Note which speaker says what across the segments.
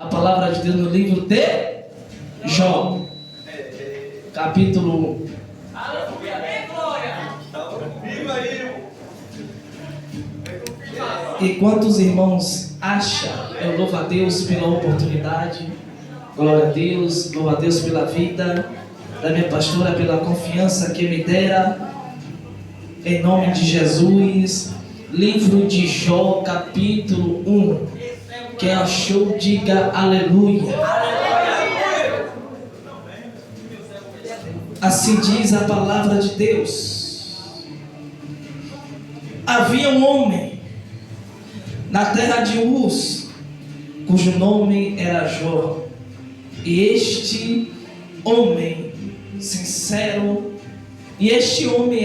Speaker 1: A palavra de Deus no livro de Jó, capítulo 1. E quantos irmãos acham? Eu louvo a Deus pela oportunidade. Glória a Deus, louvo a Deus pela vida da minha pastora, pela confiança que me dera. Em nome de Jesus. Livro de Jó, capítulo 1. Quem achou, diga aleluia. Assim diz a palavra de Deus. Havia um homem na terra de Uz, cujo nome era Jó. E este homem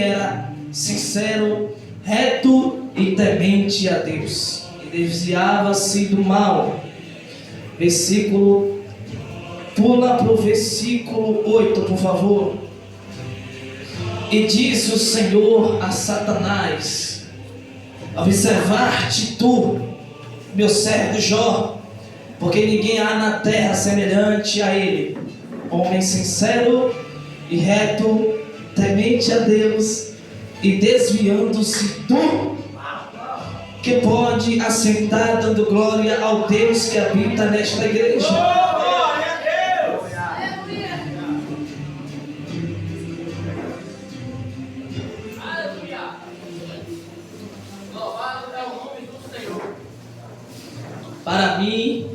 Speaker 1: era sincero, reto e temente a Deus, e desviava-se do mal. Pula para o versículo 8, por favor. E diz o Senhor a Satanás: observar-te tu, meu servo Jó, porque ninguém há na terra semelhante a ele, homem sincero e reto, temente a Deus, e desviando-se tu, que pode assentar dando glória ao Deus que habita nesta igreja. Para mim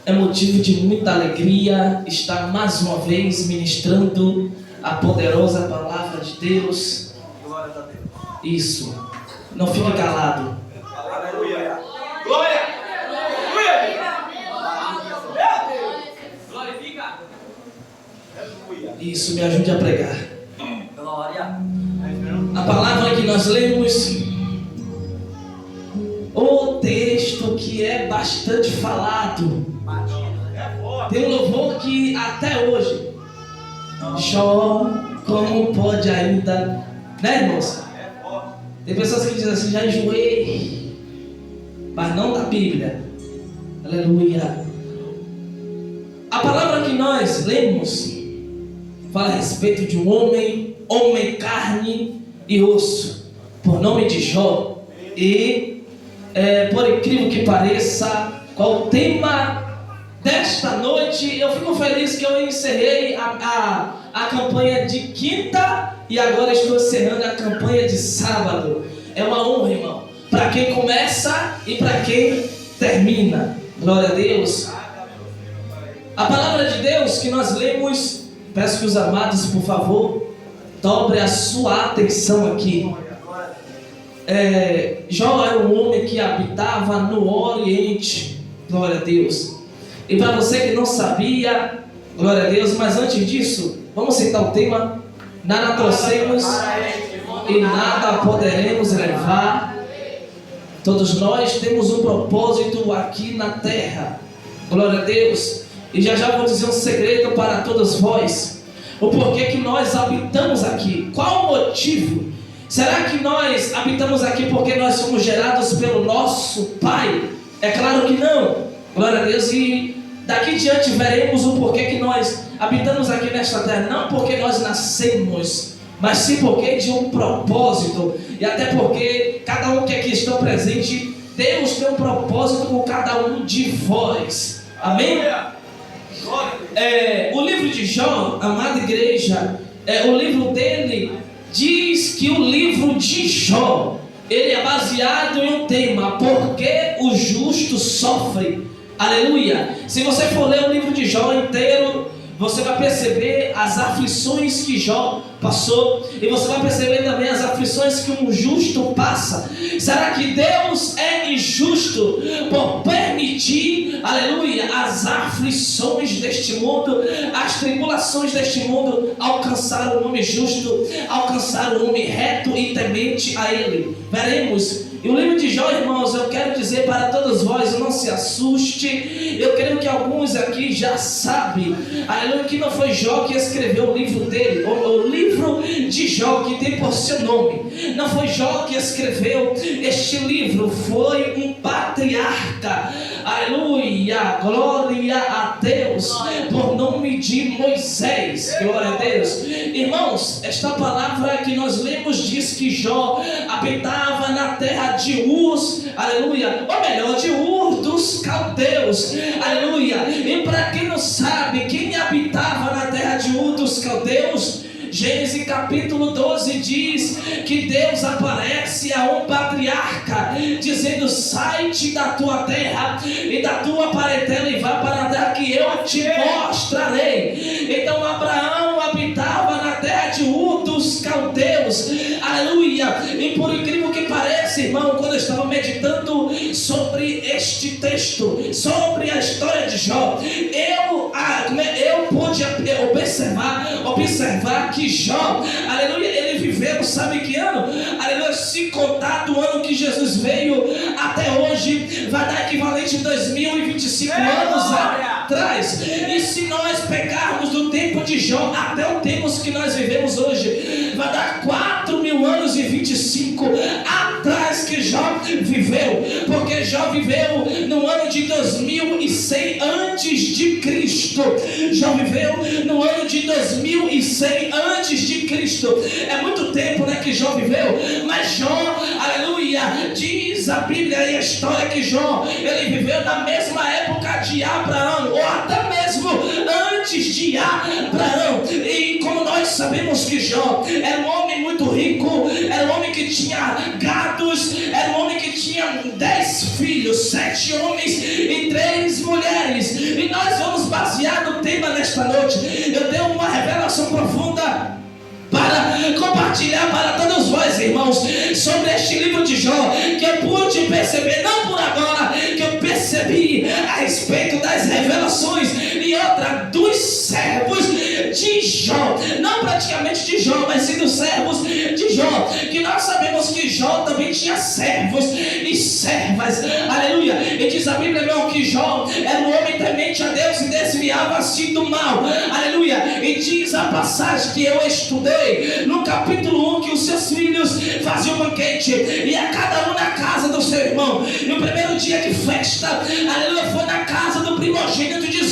Speaker 1: é motivo de muita alegria estar mais uma vez ministrando a poderosa palavra de Deus. Isso, não fique calado.
Speaker 2: Aleluia. Glória.
Speaker 1: Isso, me ajude a pregar.
Speaker 2: Glória.
Speaker 1: A palavra que nós lemos, o texto que é bastante falado. Tem um louvor que até hoje, Jó, como pode ainda, né, irmãos? Tem pessoas que dizem assim: já enjoei, mas não da Bíblia. Aleluia. A palavra que nós lemos fala a respeito de um homem carne e osso, por nome de Jó. E por incrível que pareça, qual o tema desta noite? Eu fico feliz que eu encerrei a campanha de quinta e agora estou encerrando a campanha de sábado. É uma honra, irmão, para quem começa e para quem termina. Glória a Deus. A palavra de Deus que nós lemos, peço que os amados, por favor, dobre a sua atenção aqui. Jó era um homem que habitava no Oriente. Glória a Deus. E para você que não sabia, glória a Deus, mas antes disso, vamos citar o tema: nada trouxemos e nada poderemos levar. Todos nós temos um propósito aqui na terra. Glória a Deus. E já vou dizer um segredo para todos vós: o porquê que nós habitamos aqui. Qual o motivo? Será que nós habitamos aqui porque nós somos gerados pelo nosso Pai? É claro que não. Glória a Deus. E daqui em diante veremos o porquê que nós habitamos aqui nesta terra. Não porque nós nascemos, mas sim porque de um propósito. E até porque cada um que aqui está presente, Deus tem um propósito com cada um de vós. Amém? O livro de Jó, amada igreja, o livro dele diz que o livro de Jó, ele é baseado em um tema: porque o justo sofre. Aleluia. Se você for ler o livro de Jó inteiro, você vai perceber as aflições que Jó passou, e você vai perceber também as aflições que um justo passa. Será que Deus é injusto por permitir, aleluia, as aflições deste mundo, as tribulações deste mundo, alcançar o homem justo, alcançar o homem reto e temente a Ele? Veremos. E o livro de Jó, irmãos, eu quero dizer para todos vós, não se assuste. Eu creio que alguns aqui já sabem, aleluia, que não foi Jó que escreveu o livro dele. O livro de Jó, que tem por seu nome, não foi Jó que escreveu este livro, foi um patriarca, aleluia, glória a Deus, por nome de Moisés, glória a Deus. Irmãos, esta palavra que nós lemos diz que Jó habitava na terra de Uz, aleluia, ou melhor, de Ur dos caldeus, aleluia. E para quem não sabe, quem habitava na terra de Ur dos caldeus, Gênesis capítulo 12 diz que Deus aparece a um patriarca, dizendo: sai-te da tua terra e da tua parentela e vá para a terra que eu te mostrarei. Então Abraão habitava na terra de Ur dos caldeus, aleluia. E por incrível que pareça, irmão, quando eu estava meditando sobre este texto, sobre a história de Jó, eu pude observar que Jó, aleluia, ele viveu, sabe que ano? Aleluia, se contar do ano que Jesus veio até hoje, vai dar equivalente a 2025 anos atrás. E se nós pegarmos do tempo de Jó até o tempo que nós vivemos hoje, vai dar 4.000 anos e 25 atrás que Jó viveu, porque Jó viveu no ano de 2100 antes de Cristo. Jó viveu no ano de 2100 antes de Cristo. É muito tempo, né, que Jó viveu, mas Jó, aleluia, diz a Bíblia e a história que Jó, ele viveu na mesma época de Abraão, ou até mesmo antes de Abraão. E como nós sabemos que Jó era um homem muito rico, era um homem que tinha gados, era um homem que tinha 10 filhos, 7 homens e 3 mulheres. E nós vamos basear no tema nesta noite. Eu dei uma revelação profunda para compartilhar para todos vós, irmãos, sobre este livro de Jó, que eu pude perceber, não por agora, que eu percebi a respeito das revelações e outra dos servos de Jó, não praticamente de Jó, mas sim dos servos de Jó, que nós sabemos que Jó também tinha servos e servas, aleluia. E diz a Bíblia, meu, que Jó era um homem temente a Deus e desviava-se do mal, aleluia. E diz a passagem que eu estudei no capítulo 1 que os seus filhos faziam banquete, e a cada um na casa do seu irmão. E o primeiro dia de festa, aleluia, foi na casa do primogênito de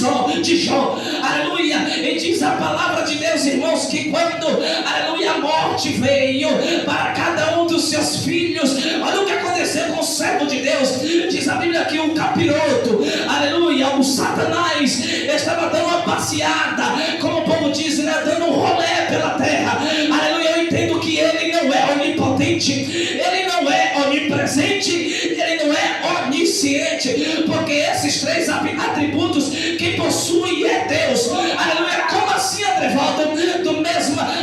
Speaker 1: Jó, aleluia. E diz a palavra de Deus, irmãos, que quando, aleluia, a morte veio para cada um dos seus filhos, olha o que aconteceu com o servo de Deus. Diz a Bíblia que o capiroto, aleluia, o Satanás, estava dando uma passeada, como o povo diz, né, dando um rolé pela terra, aleluia. Eu entendo que ele não é onipotente, ele não é onipresente, ele não é onisciente, porque esses 3 atributos quem possui é Deus, aleluia. Como assim, Andrevaldo?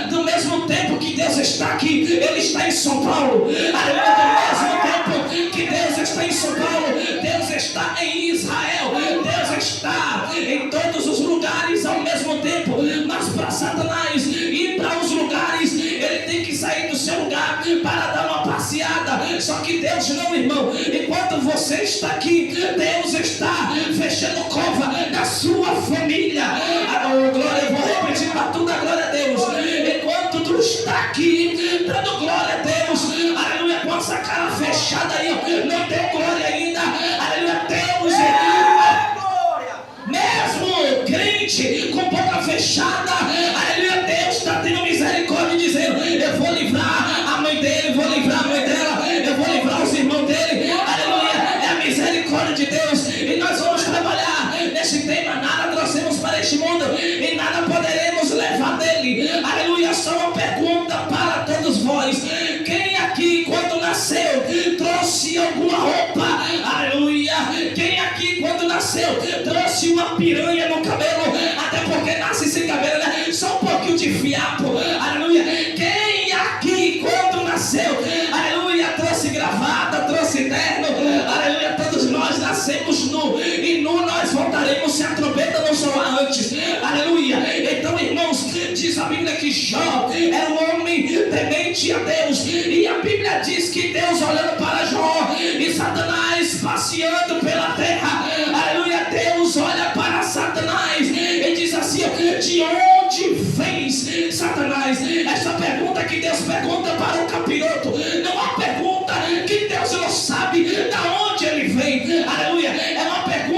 Speaker 1: Do mesmo tempo que Deus está aqui, ele está em São Paulo, aleluia. Do mesmo tempo que Deus está em São Paulo, Deus está em Israel, Deus está em todos os lugares ao mesmo tempo. Mas para Satanás ir para os lugares, ele tem que sair do seu lugar para dar uma passeada. Só que Deus não, irmão. Enquanto você está aqui, Deus está fechando cova na sua família. Oh, glória, eu vou repetir para tudo a glória a Deus. Enquanto tu está aqui, dando glória a Deus, aleluia, com essa cara fechada aí, não tem glória ainda, aleluia. Deus mesmo crente com boca fechada, aleluia, Deus está tendo misericórdia, dizendo: eu vou livrar a mãe dele, vou livrar a mãe dela, eu vou livrar os irmãos dele, aleluia. É a misericórdia de Deus. E nós vamos trabalhar nesse tema. Nada trouxemos para este mundo e nada poderemos levar dele, aleluia. Só uma pergunta para todos vós: quem aqui quando nasceu trouxe alguma roupa, aleluia? Quem aqui quando nasceu trouxe uma piranha no cabelo? Até porque nasce sem cabelo, né? Só um pouquinho de fiapo, aleluia. Quem aqui quando nasceu, aleluia, trouxe gravata, trouxe terno, aleluia. Todos nós nascemos nu, e nu nós voltaremos se a trombeta não soar antes, aleluia. Então, irmãos, diz a Bíblia que Jó era um homem temente a Deus, e a Bíblia diz que Deus olhando para Jó e Satanás passeando pela terra, aleluia. Deus olha para Satanás e diz assim: de onde vens, Satanás? Essa pergunta que Deus pergunta para o capiroto não é uma pergunta que Deus não sabe de onde ele vem, aleluia. É uma pergunta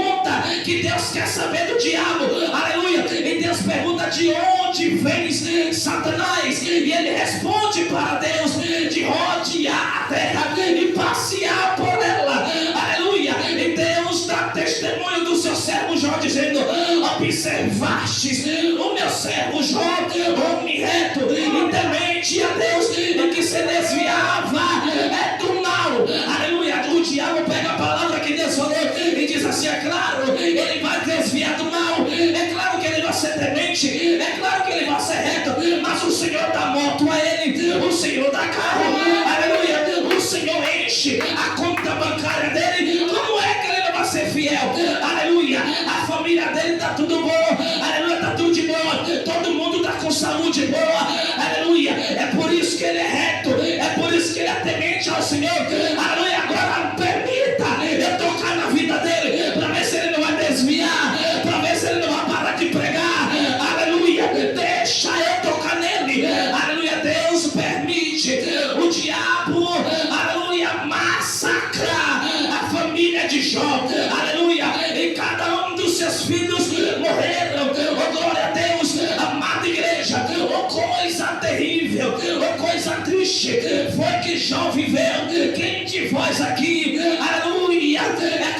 Speaker 1: Deus quer saber do diabo, aleluia. E Deus pergunta: de onde vens, Satanás? E ele responde para Deus: de rodear a terra e passear por ela, aleluia. E Deus dá testemunho do seu servo Jó, dizendo: observastes o meu servo Jó, homem reto e temente a Deus, e que se desviava do mal, aleluia. O diabo pega a palavra que Deus falou e diz assim: é claro, ele vai desviar do mal, é claro que ele vai ser temente, é claro que ele vai ser reto, mas o Senhor dá moto a ele, o Senhor dá carro, aleluia. O Senhor enche a conta bancária dele. Como é que ele não vai ser fiel? Aleluia. A família dele está tudo bom, aleluia, está tudo de boa, todo mundo está com saúde boa, aleluia. É por isso que ele é reto, é por isso que ele é temente ao Senhor, aleluia. Agora permita eu tocar na vida dele, para ver se ele não vai desviar, para ver se ele não vai parar de pregar, aleluia. Deixa eu tocar nele, aleluia. Deus permite o diabo, aleluia, massacrar a família de Jó, aleluia. E cada um dos seus filhos morreram. Oh, glória a Deus, amada igreja. Oh, coisa terrível, oh, coisa triste foi que Jó viveu. Quem de vós aqui, aleluia,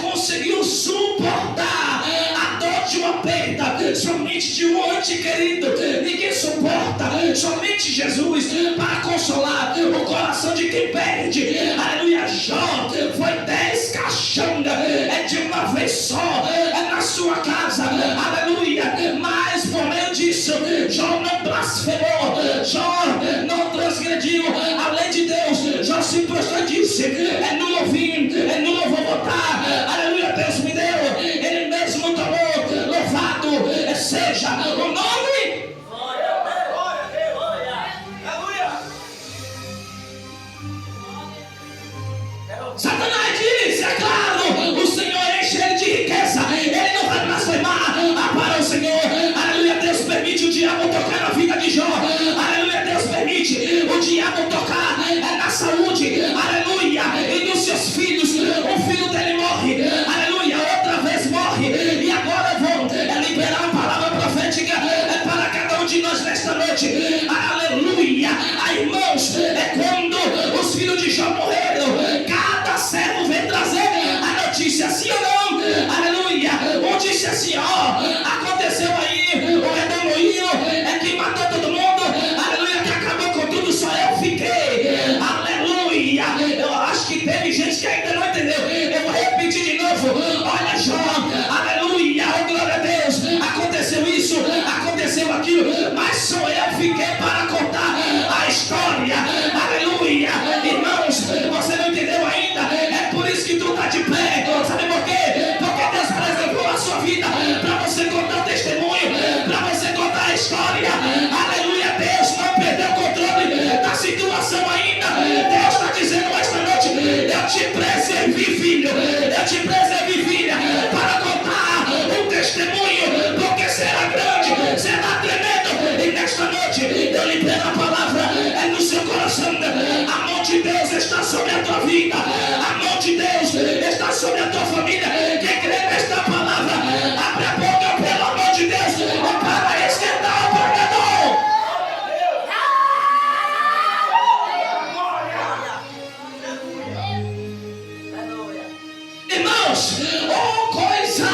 Speaker 1: conseguiu suportar a dor de uma perda? Somente de um ente querido. Ninguém suporta, somente Jesus para consolar o coração de quem perde, aleluia. Jó foi 10 caixangas, de uma vez só, na sua casa, aleluia. Mas por meio disso, Jó não blasfemou, Jó não transgrediu a lei de Deus. Jó se prostrou e disse: não vim, não vou votar, aleluia. Deus me deu, ele mesmo tomou, louvado seja o nome. Satanás disse: é claro, o Senhor enche ele de riqueza, ele não vai blasfemar para o Senhor, aleluia. Deus permite o diabo tocar na vida de Jó, aleluia. Deus permite o diabo tocar na saúde, aleluia, e dos seus filhos. Um filho dele morre, aleluia, outra vez morre. E agora eu vou liberar a palavra profética para cada um de nós nesta noite, aleluia. Irmãos, quando os filhos de Jó morreram, cada servo vem trazer a notícia, sim ou não, aleluia. Um disse assim: ó, aconteceu aí o redemoinho, que matou todo mundo, aleluia, que acabou com tudo, só eu fiquei, aleluia. Eu acho que teve gente que ainda não entendeu. Eu vou repetir de novo: olha, Jó, aleluia, oh, glória a Deus, aconteceu isso, aconteceu aquilo, mas só eu fiquei para contar a história, aleluia. Irmãos, você não entendeu ainda? É por isso que tu está de pé. Sabe por quê? Porque Deus preservou a sua vida para você contar o testemunho, para você contar a história, aleluia. Deus não perdeu o controle da situação ainda. Deus está dizendo esta noite: eu te preservei, filho, eu te preservei, filha, para contar um testemunho, porque será grande, será tremendo. E nesta noite eu libero a palavra no seu coração. A mão de Deus está sobre a tua vida, a mão de Deus está sobre a tua família. Quem crê nesta palavra, abre a boca, pelo amor de Deus, para esquentar o pregador. Irmãos, oh, coisa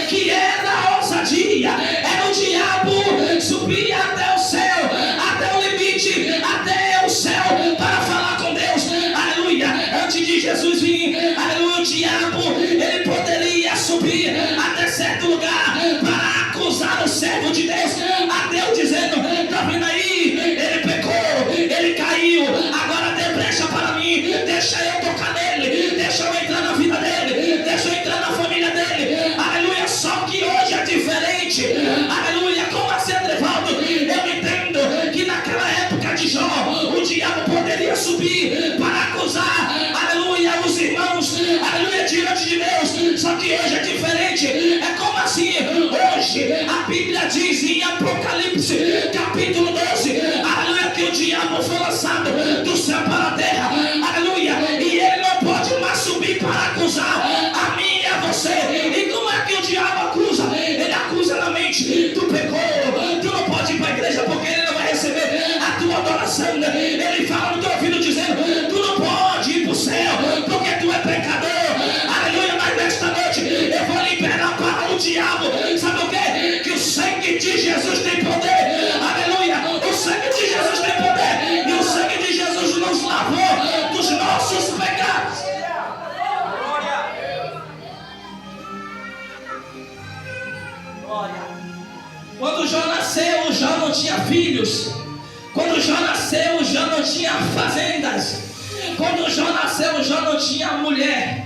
Speaker 1: que era ousadia, era o diabo subir até o céu, até o limite, até o céu, para falar com Deus, aleluia. Antes de Jesus vir, aleluia, o diabo, ele poderia subir até certo lugar para acusar o servo de Deus, a Deus dizendo: tá vendo aí, ele pecou, ele caiu, agora dê brecha para mim, deixa eu tocar nele, deixa eu entrar na vida dele, deixa eu entrar na família dele, aleluia. Só que hoje é diferente, aleluia. Como assim, Andrevaldo? Eu entendo que naquela época de Jó, o diabo poderia subir para acusar, aleluia, os irmãos, aleluia, diante de Deus. Só que hoje é diferente. É como assim? Hoje a Bíblia diz em Apocalipse capítulo 12, aleluia, que o diabo foi lançado do céu para a terra, aleluia, e ele não pode mais subir para acusar a mim e a você. E como é que o diabo acusa? tu pecou, tu não pode ir para a igreja porque ele não vai receber a tua adoração. Ele fala no teu ouvido dizendo, tu não pode ir para o céu porque tu é pecador. Aleluia, mas nesta noite eu vou liberar para o diabo, sabe o quê? Que o sangue de Jesus tem poder. Aleluia, o sangue de Jesus tem poder, e o sangue de Jesus nos lavou dos nossos pecados. Quando Jó nasceu, Jó não tinha filhos. Quando Jó nasceu, Jó não tinha fazendas. Quando Jó nasceu, Jó não tinha mulher.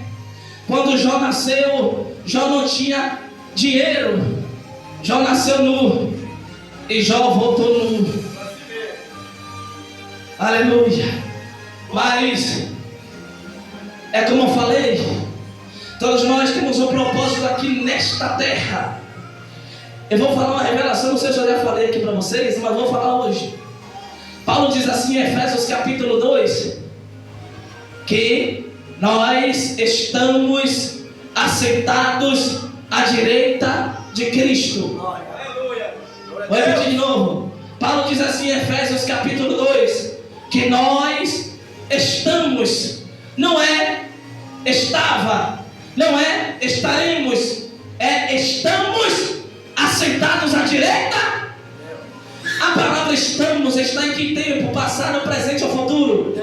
Speaker 1: Quando Jó nasceu, Jó não tinha dinheiro. Jó nasceu nu e Jó voltou nu. Aleluia. Mas é como eu falei, todos nós temos um propósito aqui nesta terra. Eu vou falar uma revelação, não sei se eu já falei aqui para vocês, mas vou falar hoje. Paulo diz assim em Efésios capítulo 2, que nós estamos assentados à direita de Cristo. Vou repetir de novo. Paulo diz assim em Efésios capítulo 2, que nós estamos, não é estava, não é estaremos, é estamos assentados à direita. A palavra estamos está em que tempo? Passado, presente ou futuro?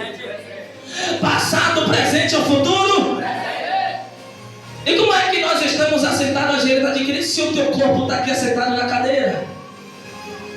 Speaker 1: Passado, presente ou futuro? E como é que nós estamos assentados à direita de Cristo se o teu corpo está aqui assentado na cadeira?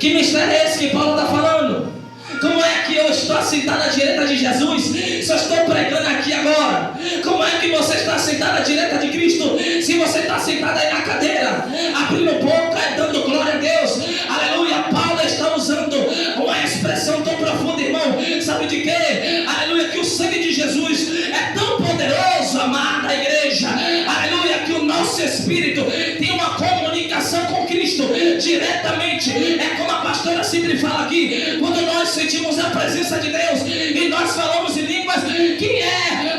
Speaker 1: Que mistério é esse que Paulo está falando? Como é que eu estou assentado à direita de Jesus se eu estou pregando aqui agora? Como é que você está assentado à direita de Cristo se você está sentado aí na cadeira, abrindo boca e dando glória a Deus? Aleluia. Paulo está usando uma expressão tão profunda, irmão. Sabe de quê? Aleluia, que o sangue de Jesus é tão poderoso, amada igreja. Aleluia, que o nosso espírito tem uma comunicação com Cristo diretamente. É como a pastora sempre fala aqui, quando nós sentimos a presença de Deus e nós falamos em línguas,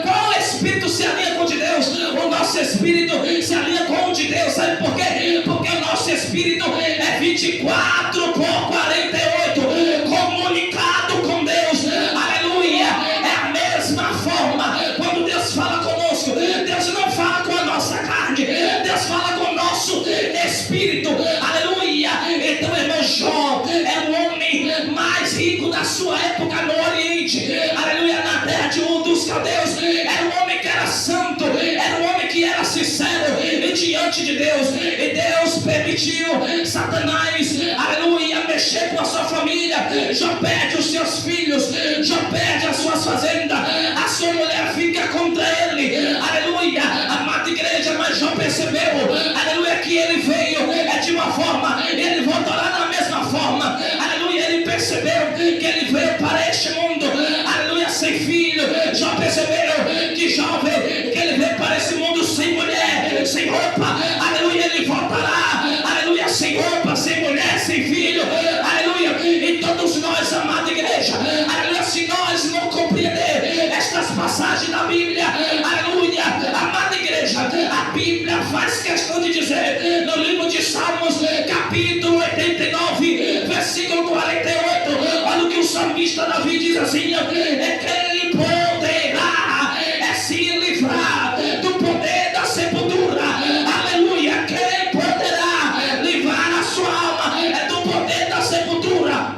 Speaker 1: qual espírito se alinha com o de Deus? O nosso espírito se alinha com o de Deus. Sabe por quê? Porque o nosso espírito é 24 por 48 comunicado com Deus. Aleluia. É a mesma forma quando Deus fala conosco, Deus não fala com a nossa carne, Deus fala com o nosso espírito. Aleluia. Então, irmão, Jó é o homem mais rico da sua época no Oriente. Aleluia. Na terra de dos caldeus. Era um homem que era santo, era um homem que era sincero e diante de Deus. E Deus permitiu Satanás, aleluia, mexer com a sua família. Jó perde os seus filhos, Jó perde as suas fazendas, a sua mulher fica contra ele. Aleluia. Amada igreja, mas Jó percebeu, aleluia, que ele veio de uma forma, ele voltará na mesma forma. Aleluia. Ele percebeu que ele veio para este mundo, aleluia, sem filho. Jó percebeu que ele veio para esse mundo sem mulher, sem roupa. Aleluia. Ele voltará, aleluia, sem roupa, sem mulher, sem filho. Aleluia. E todos nós, amada igreja, aleluia, se nós não compreender estas passagens da Bíblia, aleluia, amada igreja, a Bíblia faz questão de dizer no livro de Salmos, capítulo 89, versículo 48, olha o que o salmista Davi diz assim: é que ele poderá se livrar do poder da sepultura. Aleluia. Quem poderá livrar a sua alma do poder da sepultura?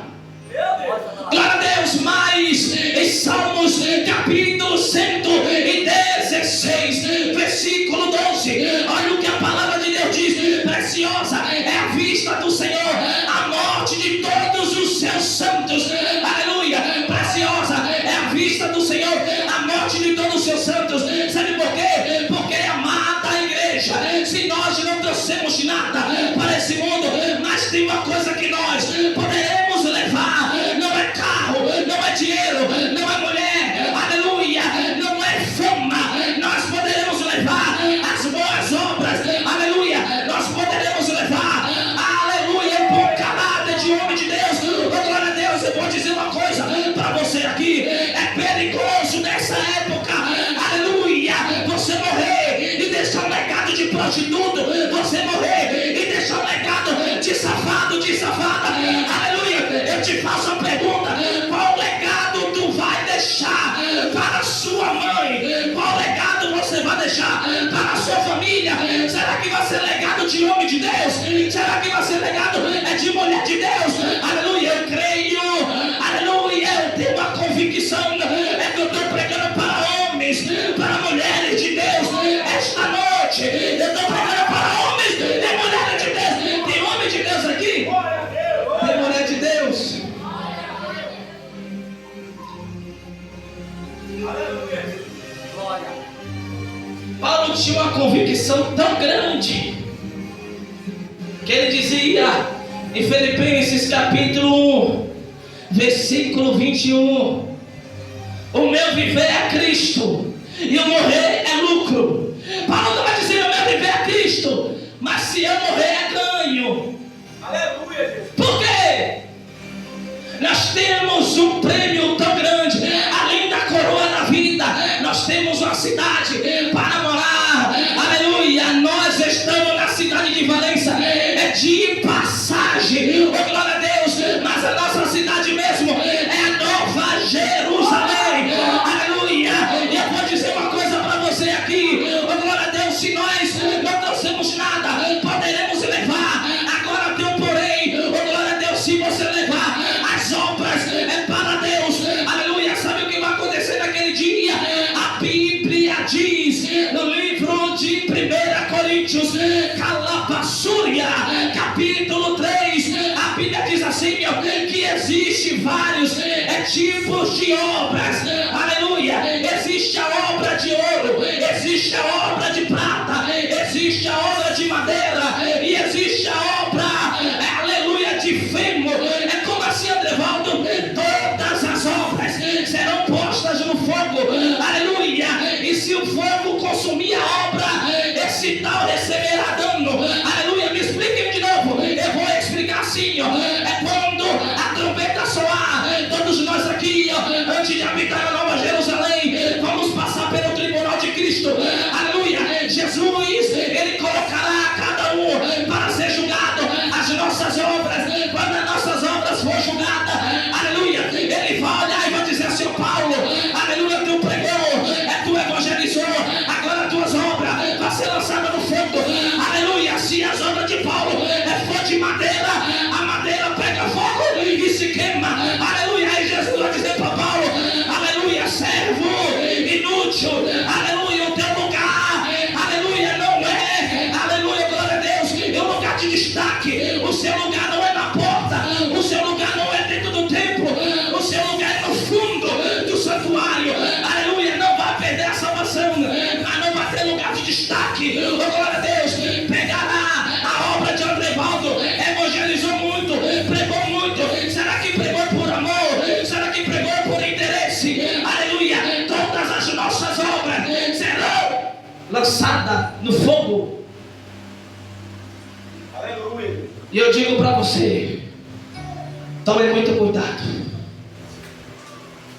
Speaker 1: Glória a Deus. Mas em Salmos capítulo 116, versículo 12, olha o que a palavra de Deus diz: preciosa é a vista do Senhor a morte de todos os seus santos. Aleluia. Preciosa é a vista do Senhor a morte de todos os seus santos. Sabe por quê? Porque, amada igreja, se nós não trouxemos nada para esse mundo, mas tem uma coisa que nós poderemos levar: não é carro, não é dinheiro, não é mulher, aleluia, não é fama. Nós poderemos levar as boas obras, aleluia. Nós poderemos levar, aleluia, bom caráter de homem de Deus. Oh, glória a Deus. Eu vou dizer uma coisa para você aqui: é perigoso nessa época, aleluia, você morrer e deixar um legado de prostituto, você morrer e deixar um legado de safado. aleluia. Será que vai ser legado de homem de Deus? Será que vai ser legado de mulher de Deus? Aleluia, eu creio, aleluia, eu tenho uma convicção, é que eu estou pregando para homens, para mulheres de Deus, esta noite, eu estou pregando para homens e mulheres de Deus. Tem homem de Deus aqui? Tem mulher de Deus? Paulo tinha uma convicção tão grande que ele dizia em Filipenses capítulo 1, versículo 21: o meu viver é Cristo e o morrer é lucro. Paulo não vai dizer o meu viver é Cristo, mas se eu morrer é ganho. Aleluia. Por quê? Nós temos um prêmio tão grande, além da coroa da vida, nós temos uma cidade para morar, aleluia. Nós estamos na cidade de Valença, é de passagem, oh glória a Deus, mas a nossa cidade mesmo é a Nova Jerusalém, aleluia. E eu vou dizer uma coisa para você aqui, oh glória a Deus, se nós não trouxemos nada, poderemos levar, agora tem um porém, oh glória a Deus, se você levar as obras é para Deus, aleluia. Sabe o que vai acontecer naquele dia? A Bíblia diz no livro de 1 Coríntios, Calabassúria, capítulo 3, a Bíblia diz assim, que existe vários tipos de obras, aleluia. Existe a obra de ouro, existe a obra de prata, existe a obra de madeira e existe a obra, aleluia, de fêmur. É como assim, Andrevaldo? Todas as obras serão postas no fogo, aleluia. E se o fogo consumir a obra, esse tal receberá dano, aleluia. Me expliquem de novo, eu vou explicar assim, é quando a trombeta soar, todos nós aqui, antes de habitar a Nova Jerusalém, vamos passar pelo tribunal de Cristo, aleluia. Jesus, ele colocará cada um para ser julgado as nossas obras. Quando as nossas obras for julgadas, aleluia, ele vai olhar e vai dizer assim: Paulo, aleluia, tu pregou, tu evangelizou, agora tuas obras vão ser lançadas no fogo, aleluia. Se as obras de Paulo for de madeira, a madeira pega fogo e se queima, aleluia. Aí Jesus vai dizer para Paulo, aleluia, servo inútil, aleluia, o teu lugar, aleluia, não é, aleluia, glória a Deus, é um lugar de destaque. O seu lugar não é na porta, o seu lugar não é dentro do templo, o seu lugar é no fundo do santuário, aleluia. Não vai perder a salvação, mas não vai ter lugar de destaque, oh glória a Deus. Pegará a obra de Andrevaldo, evangelizou muito, pregou muito. Será que pregou por amor? Será que pregou por interesse? Aleluia. Todas as nossas obras serão lançadas no fogo. Aleluia. E eu digo para você, tome muito cuidado.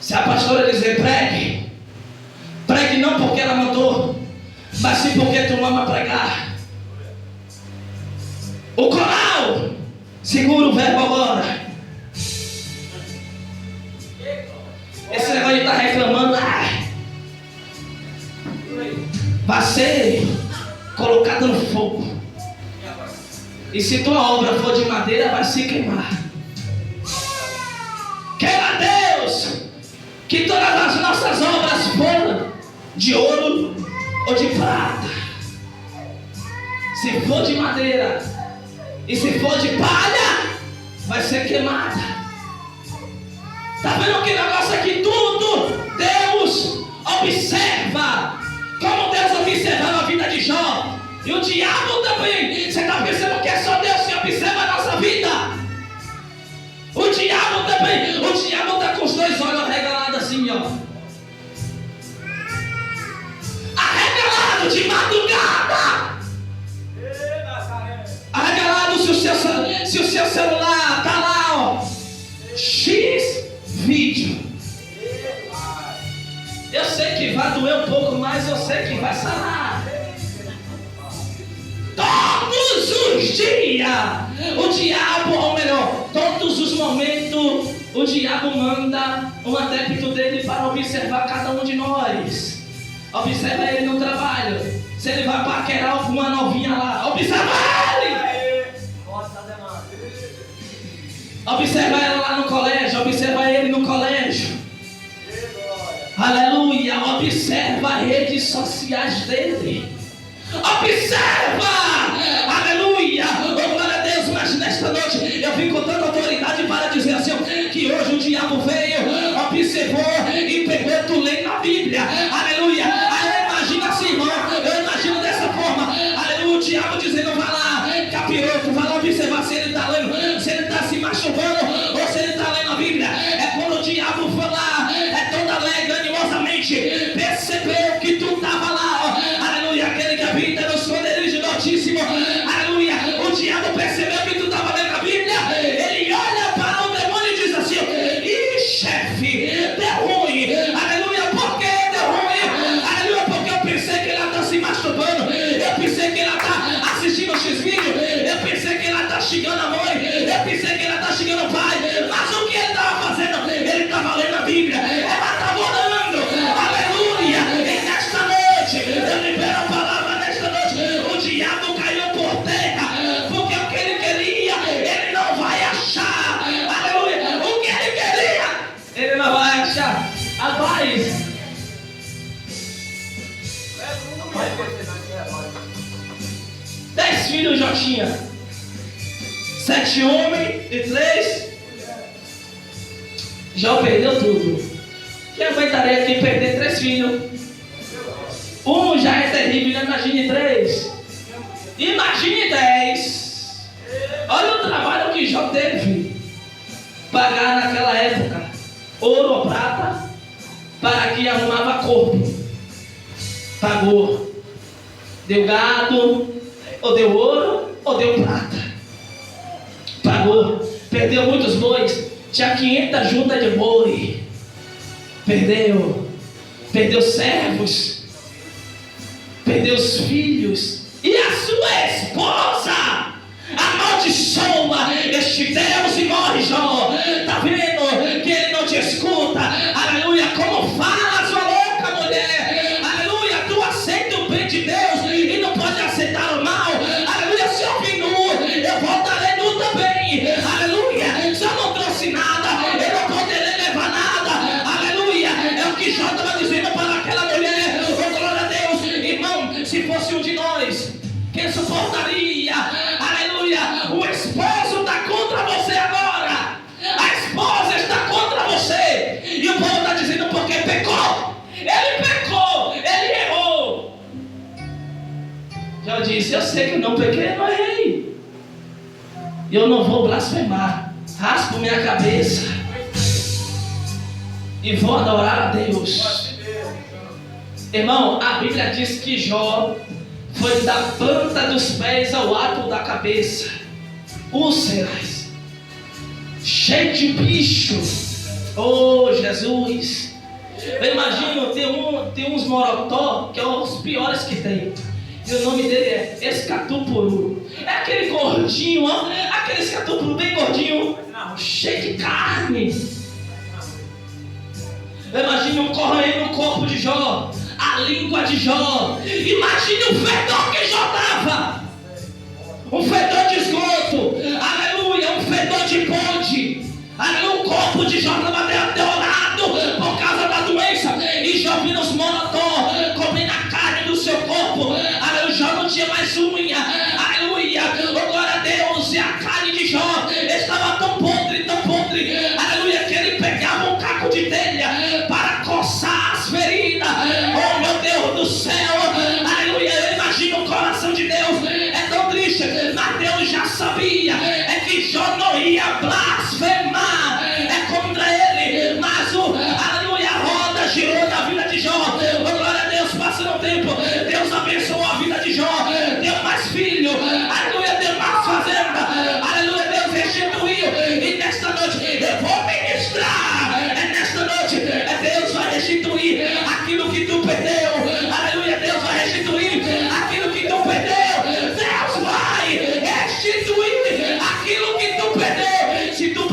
Speaker 1: Se a pastora dizer pregue, pregue não porque ela mandou, mas sim porque tu ama pregar. O coral, segura o verbo agora. Esse negócio de estar reclamando, vai ser colocado no fogo. E se tua obra for de madeira, vai se queimar. Queira Deus que todas as nossas obras foram de ouro ou de prata. Se for de madeira e se for de palha, vai ser queimada. Está vendo que negócio aqui? Tudo Deus observa, como Deus observava a vida de Jó. E o diabo também. Você está pensando que é só Deus que observa a nossa vida? O diabo também. O diabo está com os dois olhos arregalados assim, ó. Arregalado de madrugada. Arregalado se o seu celular está lá, ó. X vídeo. Eu sei que vai doer um pouco, mas eu sei que vai sarar. Todos os dias, o diabo, ou melhor, todos os momentos, o diabo manda um adepto dele para observar cada um de nós. Observa ele no trabalho, Se ele vai paquerar alguma novinha lá, observa ele! Observa ela lá no colégio, observa ele no colégio. Aleluia! Observa as redes sociais dele. Observa! Aleluia! Oh, glória a Deus, mas nesta noite eu vim com tanta autoridade para dizer assim, que hoje o diabo veio, observou e pegou tu lendo na Bíblia. Aleluia! Aí imagina assim, irmão, eu imagino dessa forma. Aleluia! O diabo dizendo, vai lá, capiroto, vai lá observar se ele está lendo, se ele está se machucando ou se ele está lendo a Bíblia. É quando o diabo foi lá, é todo alegre, animosamente, percebeu que tu estava lá, ó. Aleluia, aquele que habita no esconderijo do Altíssimo. Aleluia, o diabo percebeu que tu estava lendo a Bíblia. Ele olha para o demônio e diz assim, ih, chefe, deu ruim. Aleluia, por que deu ruim? Aleluia, porque eu pensei que ela está se masturbando. Eu pensei que ela está assistindo o X-Vídeo. Eu pensei que ela está xingando a mãe. Eu pensei que ela está xingando o pai. Mas o que ele estava fazendo? Ele estava lendo a Bíblia. Ela estava orando. Aleluia, e nesta noite eu libero a palavra nesta noite. O diabo caiu por terra, porque o que ele queria, ele não vai achar. Aleluia, o que ele queria, ele não vai achar. Rapaz, 10 filhos já tinha, 7 homens e 3. Já perdeu tudo. Quem aguentaria aqui perder 3 filhos? Um já é terrível, imagine 3. Imagine 10. Olha o trabalho que Jó teve. Pagar naquela época ouro ou prata para que arrumava corpo. Pagou. Deu gado, ou deu ouro, ou deu prata. Pagou. Perdeu muitos bois. Tinha 500 juntas de boi. Perdeu servos, perdeu os filhos e a sua esposa amaldiçoa este Deus e morre. Jó, tá vendo que ele não te escuta? Aleluia, como fala sua louca mulher? Aleluia, tu aceita o bem de Deus e não pode aceitar o mal. Aleluia, se eu vim nu, eu voltarei nu também. Aleluia, se eu não trouxe nada, eu não poderei levar nada. Aleluia, é o que Jó estava dizendo para aquela mulher. Oh, glória a Deus, irmão, se fosse um de nós, quem suportaria? Aleluia, o esposo está contra você agora, a esposa está contra você, e o povo está dizendo porque pecou, ele errou. Já disse, eu sei que eu não pequei, eu não errei, eu não vou blasfemar, raspo minha cabeça e vou adorar a Deus. Irmão, a Bíblia diz que Jó foi da planta dos pés ao átomo da cabeça, úlceras, cheio de bicho. Oh, Jesus! Eu imagino, tem uns morotó que são os piores que tem. E o nome dele é escatupuru. É aquele gordinho, ó, aquele escatupuru bem gordinho, cheio de carne. Eu imagino um corroendo no corpo de Jó, a língua de Jó. Imagine o fedor que Jó dava. Um fedor de esgoto. Aleluia, um fedor de ponte. Aleluia, o corpo de Jó estava deteriorado por causa da doença. E Jó vindo os monotó, comendo a carne do seu corpo. Aleluia, Jó não tinha mais unha. Aleluia, oh, glória a Deus. E a carne de Jó estava tão podre, tão podre. Aleluia, que ele pegava um caco de telha para coçar as feridas. Oh, meu Deus do céu. Aleluia, eu imagino o coração de Deus. É tão triste, mas Deus já sabia. É que Jó não ia blasfemar. É contra ele. Mas aleluia, a roda girou na vida de Jó. Oh, glória a Deus, passando o tempo. Deus abençoou a vida de Jó. Deu mais filho. Aleluia, deu mais fazenda. Aleluia, Deus restituiu. E nesta noite eu vou ministrar. É nesta noite, Deus vai restituir aquilo que tu perdeu. Aleluia, Deus vai restituir aquilo que tu perdeu. Deus vai restituir aquilo que tu perdeu. Se tu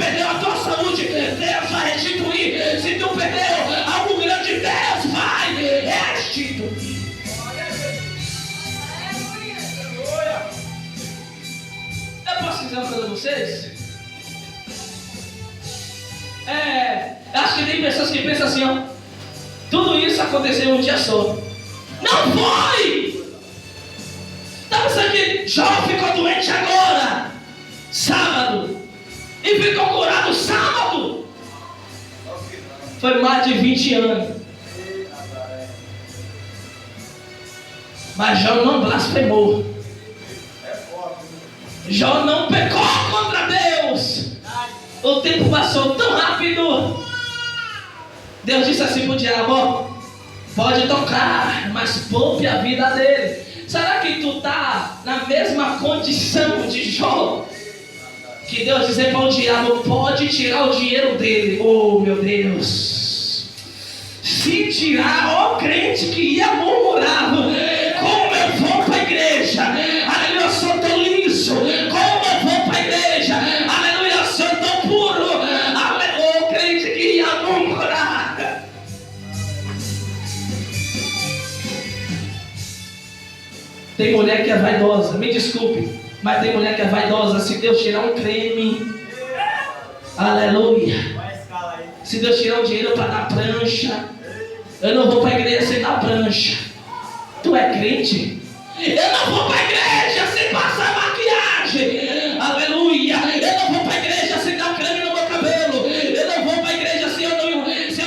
Speaker 1: posso dizer uma coisa a vocês? Acho que tem pessoas que pensam assim, ó. Tudo isso aconteceu em um dia só. Não foi! Tá pensando que Jó ficou doente agora, sábado, e ficou curado sábado? Foi mais de 20 anos. Mas Jó não blasfemou. Jó não pecou contra Deus. O tempo passou tão rápido. Deus disse assim pro diabo, ó, pode tocar, mas poupe a vida dele. Será que tu tá na mesma condição de Jó? Que Deus dizer para o diabo, pode tirar o dinheiro dele. Oh meu Deus. Se tirar, ó crente que ia murmurar, como eu vou para a igreja? Aleluia, eu sou tão liso. Como eu vou para a igreja? Aleluia, eu sou tão puro. Aleluia, ó crente que ia murmurar. Tem mulher que é vaidosa, me desculpe, mas tem mulher que é vaidosa. Se Deus tirar um creme, aleluia, se Deus tirar um dinheiro para dar prancha, eu não vou para a igreja sem dar prancha. Tu é crente? Eu não vou para a igreja sem passar maquiagem, aleluia. Eu não vou para a igreja sem dar creme no meu cabelo. Eu não vou para a igreja se eu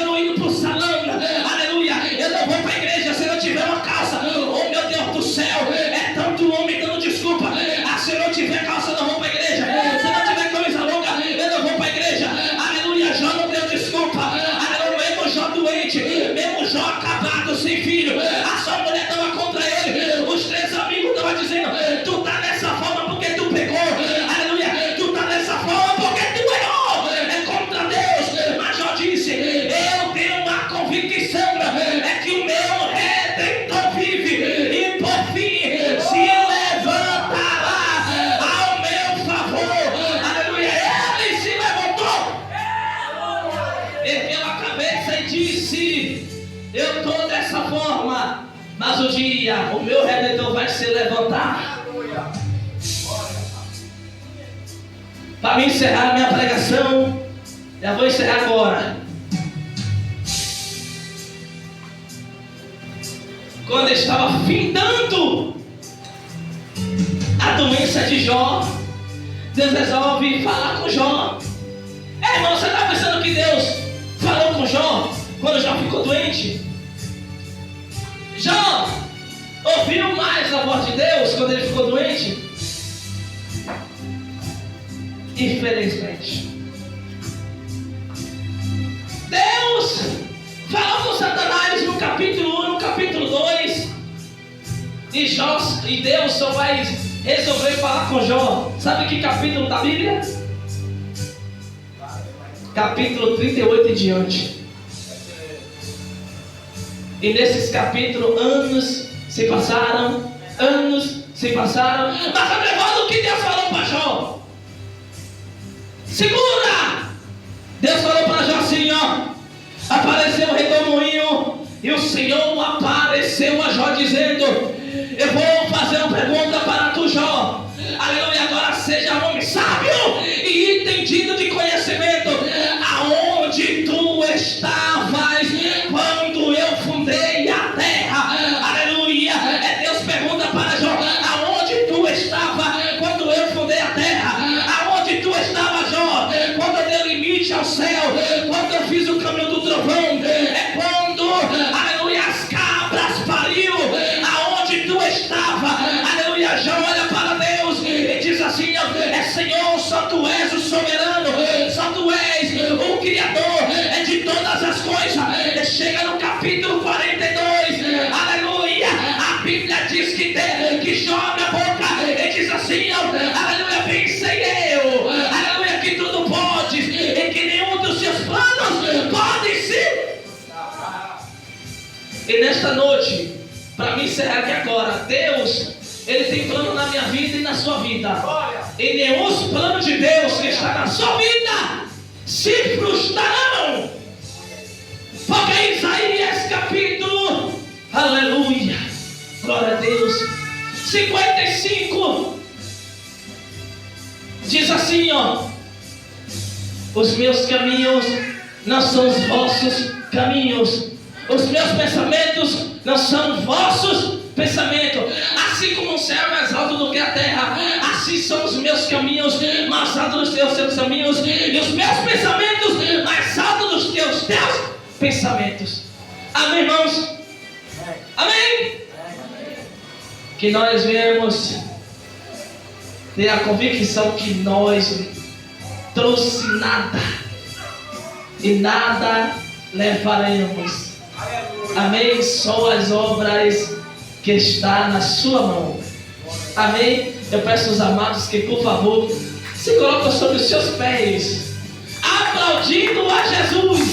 Speaker 1: não ir para o salão, aleluia. Eu não vou para a igreja se eu não tiver uma calça. Oh meu Deus do céu, é tanto homem dando desculpa. Se eu não tiver calça, eu não vou para a igreja. Se eu não tiver camisa longa, eu não vou para a igreja. Aleluia, Jó não deu desculpa. Aleluia, mesmo Jó doente, mesmo Jó acabado, sem filho, a sua mulher estava contra ele. Os 3 amigos estavam dizendo, tu tá dessa forma porque tu pegou. Aleluia, tu tá dessa forma porque tu errou. É contra Deus. Mas Jó disse, eu tenho uma convicção, é que o meu Redentor vive. E por fim, se levantará ao meu favor. Aleluia, ele se levantou. Ergueu a cabeça e disse, eu estou dessa forma, mas um dia o meu Redentor vai se levantar. Para me encerrar a minha pregação, já vou encerrar agora. Quando estava findando a doença de Jó, Deus resolve falar com Jó. Irmão, você está pensando que Deus falou com Jó quando Jó ficou doente? Jó ouviu mais a voz de Deus quando ele ficou doente? Infelizmente. Deus falou com Satanás no capítulo 1, no capítulo 2. E Deus só vai resolver falar com Jó. Sabe que capítulo da Bíblia? Capítulo 38 em diante. E nesses capítulos, anos se passaram. Mas observando o que Deus falou para Jó. Segura! Deus falou para Jó assim, ó. Apareceu o redemoinho e o Senhor apareceu a Jó dizendo, eu vou fazer uma pergunta para tu, Jó. Aleluia, agora seja homem sábio e entendido de conhecimento. Aonde tu estavas quando eu fundei a terra? Aleluia, Deus pergunta para Jó, aonde tu estava quando eu fundei a terra? Aonde tu estava, Jó, quando eu dei limite ao céu, quando eu fiz o caminho do trovão? É quando, aleluia, as cabras pariu. Aonde tu estava? Aleluia, Jó olha para Deus e diz assim, Senhor, só tu és o soberano, só tu és o Criador de todas as coisas. Chega no capítulo 42, aleluia, a Bíblia diz que Jó abre a boca e diz assim, aleluia, pensei eu, aleluia, que tudo podes e que nenhum dos seus planos pode se... E nesta noite, para me encerrar aqui agora, Deus, Ele tem plano na minha vida e na sua vida. E nenhum dos planos de Deus que está na sua vida se frustrarão. Porque Isaías capítulo, aleluia, glória a Deus, 55, Diz assim, ó: os meus caminhos não são os vossos caminhos, os meus pensamentos não são vossos pensamentos. Assim como o céu é mais alto do que a terra, assim são os meus caminhos mais altos do que os teus caminhos, e os meus pensamentos mais altos do que os teus pensamentos. Amém, irmãos? Amém? Que nós viemos ter a convicção que nós trouxe nada e nada levaremos. Amém? Só as obras que está na sua mão. Amém? Eu peço aos amados que, por favor, se colocam sobre os seus pés, aplaudindo a Jesus.